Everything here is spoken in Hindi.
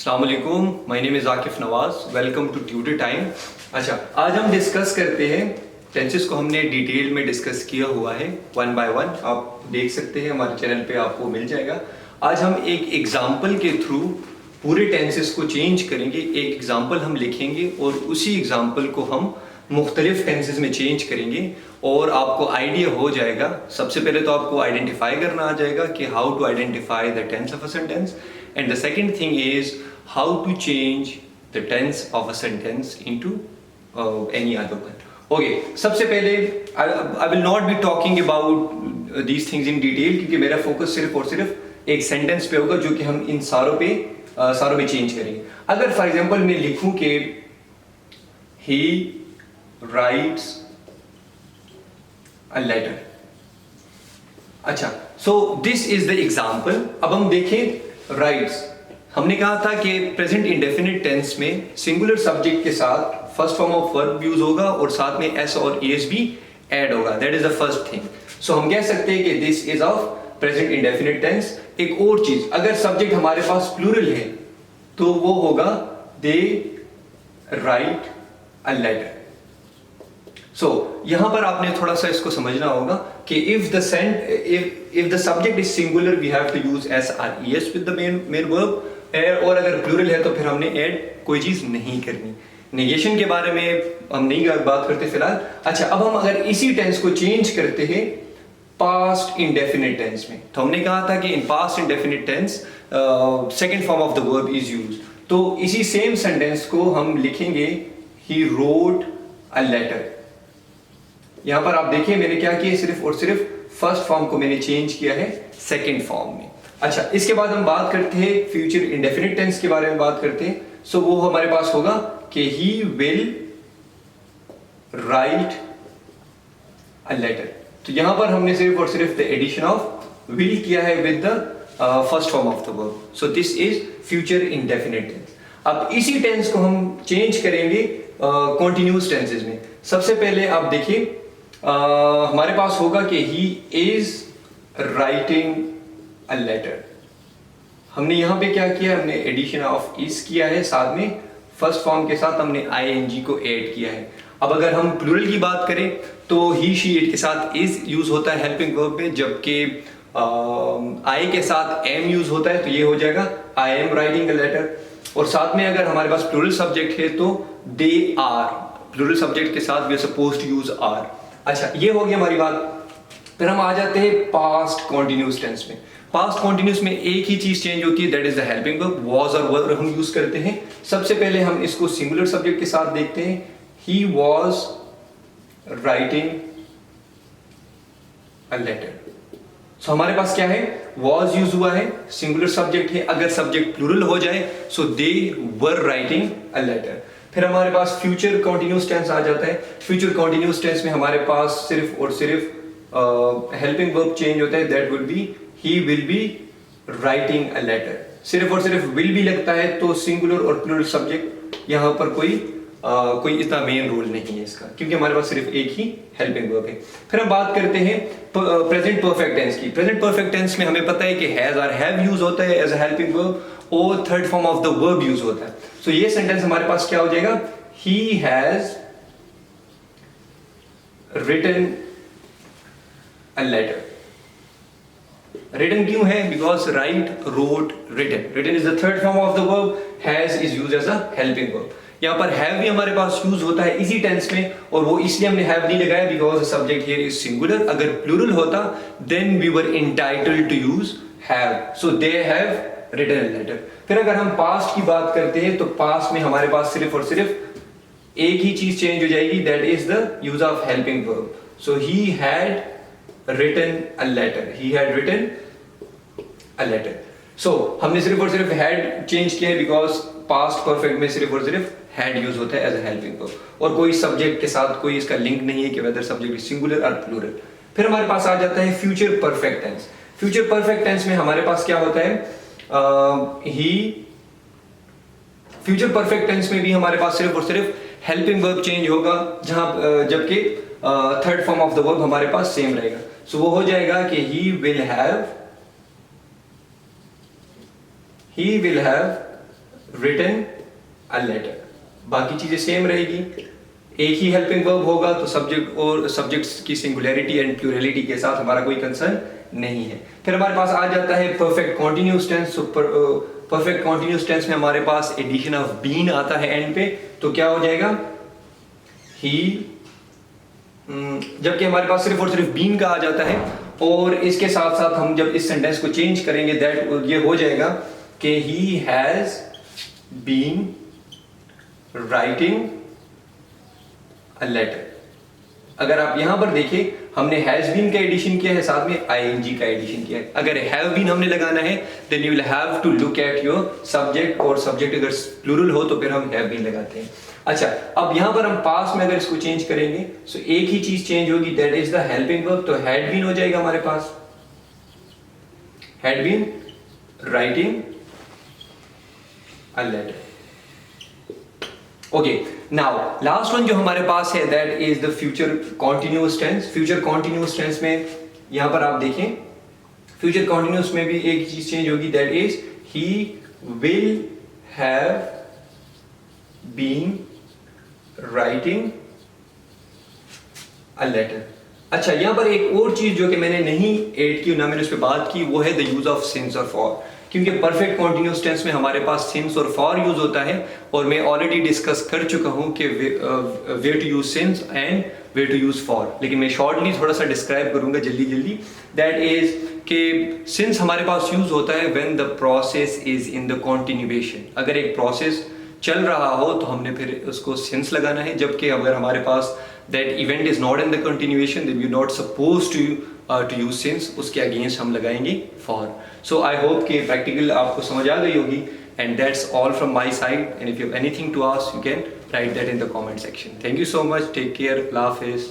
अस्सलाम वालेकुम, my name is Akif Nawaz. Welcome to tutor time. अच्छा, आज हम डिस्कस करते हैं टेंसेस को। हमने डिटेल में डिस्कस किया हुआ है वन बाय वन, आप देख सकते हैं हमारे चैनल पे, आपको मिल जाएगा। आज हम एक एग्जाम्पल के थ्रू पूरे टेंसेस को चेंज करेंगे। एक एग्जाम्पल हम लिखेंगे और उसी एग्जाम्पल को हम मुख्तलिफ टेंसेस में चेंज करेंगे और आपको आइडिया हो जाएगा। सबसे पहले तो आपको आइडेंटिफाई करना आ जाएगा कि how to identify the tense of a sentence, and the second thing is how to change the tense of a sentence into any other one. Okay, सबसे पहले I will not be talking about these things in detail क्योंकि मेरा फोकस सिर्फ और सिर्फ एक सेंटेंस पे होगा जो कि हम इन सारों में चेंज करेंगे। अगर फॉर एग्जांपल मैं लिखूं कि he writes a letter, अच्छा, so this is the example। अब हम देखें writes, हमने कहा था कि प्रेजेंट इंडेफिनिट टेंस में सिंगुलर सब्जेक्ट के साथ first form of verb use होगा और साथ में एस और एस भी ऐड होगा। That is the first thing. So हम कह सकते हैं कि this is of present indefinite tense. एक और चीज, अगर सब्जेक्ट हमारे पास प्लूरल है तो वो होगा दे राइट अ लेटर। सो यहां पर आपने थोड़ा सा इसको समझना होगा कि if the subject is singular we have to use S or E S with the main verb, और अगर प्लूरल है तो फिर हमने ऐड कोई चीज नहीं करनी। नेगेशन के बारे में हम नहीं बात करते फिलहाल। अच्छा, अब हम अगर इसी टेंस को चेंज करते हैं पास्ट इंडेफिनिट टेंस में, तो हमने कहा था कि in past indefinite tense second form of the verb is used. तो इसी सेम सेंटेंस को हम लिखेंगे ही रोट अ लेटर। यहां पर आप देखिए मैंने क्या किया, सिर्फ और सिर्फ फर्स्ट फॉर्म को मैंने चेंज किया है सेकंड फॉर्म में। अच्छा, इसके बाद हम बात करते हैं फ्यूचर इंडेफिनिट टेंस के बारे में बात करते हैं। सो वो हमारे पास होगा कि he will write a letter. तो यहां पर हमने सिर्फ और सिर्फ द एडिशन ऑफ विल किया है with the first form of the verb. So this is future indefinite tense. अब इसी टेंस को हम चेंज करेंगे कॉन्टिन्यूअस टेंसेस में। सबसे पहले आप देखिए हमारे पास होगा कि he is writing a letter. हमने यहां पे क्या किया, हमने एडिशन ऑफ इज किया है, साथ में फर्स्ट फॉर्म के साथ हमने आईएनजी को ऐड किया है। अब अगर हम प्लूरल की बात करें तो ही शी इट के साथ इज यूज होता है हेल्पिंग वर्ब में, जबकि आई के साथ एम यूज होता है, तो ये हो जाएगा I am writing a letter. और साथ में अगर हमारे पास प्लूरल सब्जेक्ट है तो दे आर, प्लूरल सब्जेक्ट के साथ we are supposed to use are. अच्छा, ये हो गई हमारी बात। फिर हम आ जाते हैं पास्ट कॉन्टिन्यूस टेंस में। पास्ट कॉन्टिन्यूस में एक ही चीज चेंज होती है, that is the helping verb. Was और वर हम यूज करते हैं। सबसे पहले हम इसको सिंगुलर सब्जेक्ट के साथ देखते हैं। He was writing a letter. So हमारे पास क्या है, वाज यूज हुआ है, सिंगुलर सब्जेक्ट है। अगर सब्जेक्ट प्लूरल हो जाए सो दे वर राइटिंग अ लेटर। फिर हमारे पास फ्यूचर कॉन्टिन्यूस टेंस आ जाता है। फ्यूचर कॉन्टिन्यूस टेंस में हमारे पास सिर्फ और सिर्फ हेल्पिंग वर्ब चेंज होता है, that will be he will be writing a letter। सिर्फ और सिर्फ will भी लगता है तो सिंगुलर और प्लूरल सब्जेक्ट यहाँ पर कोई इतना मेन रोल नहीं है इसका, क्योंकि हमारे पास सिर्फ एक ही हेल्पिंग वर्ब है। फिर हम बात करते हैं प्रेजेंट परफेक्ट टेंस की। प्रेजेंट परफेक्ट टेंस में हमें पता है कि हैज और हैव यूज होता है एज अ हेल्पिंग वर्ब और third form of the verb use होता है। सो ये सेंटेंस हमारे पास क्या हो जाएगा, he has written a letter। written क्यों है, because write, wrote, written. Written is the third form of the verb, has is used as a helping verb. यहाँ पर हैव भी हमारे पास यूज होता है इसी टेंस में, और वो इसलिए हमने हैव नहीं लगाया because the subject here is singular. अगर प्लूरल होता then we were entitled to use have. So they have written a letter. फिर अगर हम पास्ट की बात करते हैं तो पास्ट में हमारे पास सिर्फ और सिर्फ एक ही चीज चेंज हो जाएगी, that is the use of helping verb. So he had written a letter, he had written a letter। so हमने सिर्फ और सिर्फ had चेंज किया है बिकॉज पास्ट परफेक्ट में सिर्फ और सिर्फ had यूज होता है एज अ हेल्पिंग वर्ब, और कोई सब्जेक्ट के साथ कोई इसका लिंक नहीं है कि वेदर सब्जेक्ट इज सिंगुलर और प्लूरल। फिर हमारे पास आ जाता है future perfect tense. Future perfect tense में हमारे पास क्या होता है, फ्यूचर परफेक्ट टेंस में भी हमारे पास सिर्फ और सिर्फ हेल्पिंग वर्ब चेंज होगा, जबकि third form of the verb हमारे पास सेम रहेगा। सो वो हो जाएगा कि he will have written a letter। बाकी चीजें सेम रहेगी, एक ही हेल्पिंग वर्ब होगा तो सब्जेक्ट और सब्जेक्ट्स की सिंगुलैरिटी एंड प्लूरलिटी के साथ हमारा कोई कंसर्न नहीं है। फिर हमारे पास आ जाता है perfect continuous tense. Perfect continuous tense में हमारे पास एडिशन ऑफ बीन आता है एंड पे, तो क्या हो जाएगा ही, जबकि हमारे पास सिर्फ और सिर्फ बीन का आ जाता है। और इसके साथ साथ हम जब इस सेंटेंस को चेंज करेंगे दैट ये हो जाएगा कि he has been writing a letter. अगर आप यहां पर देखें हमने हैज बीन का एडिशन किया है, साथ में आईएनजी का एडिशन किया है। अगर हैव बीन हमने लगाना है then you will have to look at your subject, और सब्जेक्ट अगर प्लूरल हो तो फिर हम हैव बीन लगाते हैं। अच्छा, अब यहां पर हम पास में अगर इसको चेंज करेंगे सो एक ही चीज चेंज होगी, that is the helping verb. तो हैड बीन हो जाएगा हमारे पास, had been writing a letter. Okay, now last one जो हमारे पास है that is the future continuous tense. Future continuous tense में यहां पर आप देखें फ्यूचर कॉन्टिन्यूअस में भी एक चीज चेंज होगी, that is he will have been writing a letter. अच्छा, यहां पर एक और चीज जो कि मैंने नहीं ऐड की, ना मैंने उस पर बात की, वो है द यूज ऑफ सिंस और फॉर। क्योंकि परफेक्ट कॉन्टिन्यूअस टेंस में हमारे पास सिंस और फॉर यूज होता है, और मैं ऑलरेडी डिस्कस कर चुका हूं कि where to use since and where to use for. लेकिन मैं शॉर्टली थोड़ा सा डिस्क्राइब करूंगा जल्दी, दैट इज कि सिंस हमारे पास यूज होता है when the process is in the continuation. अगर एक प्रोसेस चल रहा हो तो हमने फिर उसको सिंस लगाना है, जबकि अगर हमारे पास that event is not in the continuation then you not suppose to use since, उसके अगेंस्ट हम लगाएंगे फॉर। सो आई होप कि प्रैक्टिकल आपको समझ आ गई होगी, and that's all from my side, and if you have anything to ask you can write that in the comment section. Thank you so much, take care, अल्लाह हाफिज़।